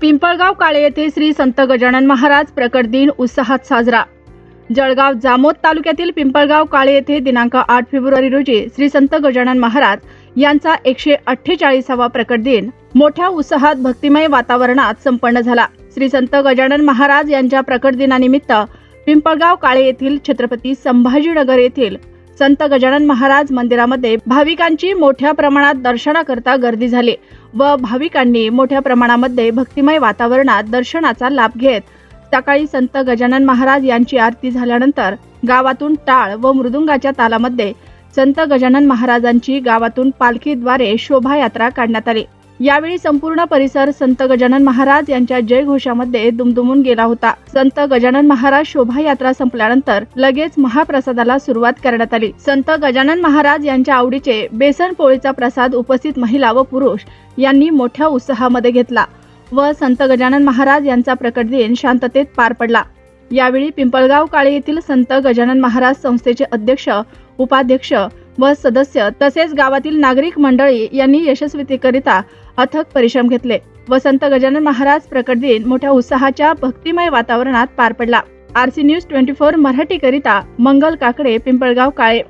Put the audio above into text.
पिंपळगाव काळे येथे श्री संत गजानन महाराज प्रकट दिन उत्साहात साजरा। जळगाव जामोद तालुक्यातील पिंपळगाव काळे येथे दिनांक 8 फेब्रुवारी रोजी श्री संत गजानन महाराज यांचा 148वा प्रकट दिन मोठ्या उत्साहात भक्तिमय वातावरणात संपन्न झाला। श्री संत गजानन महाराज यांच्या प्रकट दिनानिमित्त पिंपळगाव काळे येथील छत्रपती संभाजीनगर येथील संत गजानन महाराज मंदिरामध्ये भाविकांची मोठ्या प्रमाणात दर्शनाकरता गर्दी झाली व भाविकांनी मोठ्या प्रमाणामध्ये भक्तिमय वातावरणात दर्शनाचा लाभ घेत सकाळी संत गजानन महाराज यांची आरती झाल्यानंतर गावातून टाळ व मृदुंगाच्या तालामध्ये संत गजानन महाराजांची गावातून पालखीद्वारे शोभायात्रा काढण्यात आली। यावेळी संपूर्ण परिसर संत गजानन महाराज यांच्या जयघोषामध्ये दुमदुमून गेला होता। संत गजानन महाराज शोभायात्रा संपल्यानंतर लगेच महाप्रसादाला सुरुवात करण्यात आली। संत गजानन महाराज यांच्या आवडीचे बेसन पोळीचा प्रसाद उपस्थित महिला व पुरुष यांनी मोठ्या उत्साहामध्ये घेतला व संत गजानन महाराज यांचा प्रकट दिन शांततेत पार पडला। यावेळी पिंपळगाव काळे येथील संत गजानन महाराज संस्थेचे अध्यक्ष, उपाध्यक्ष व सदस्य तसेच गावातील नागरिक मंडळी यांनी यशस्वीतेकरिता अथक परिश्रम घेतले व संत गजानन महाराज प्रकट दिन मोठ्या उत्साहाच्या भक्तिमय वातावरणात पार पडला। RC News 24 मराठी करिता मंगल काकडे, पिंपळगाव काळे।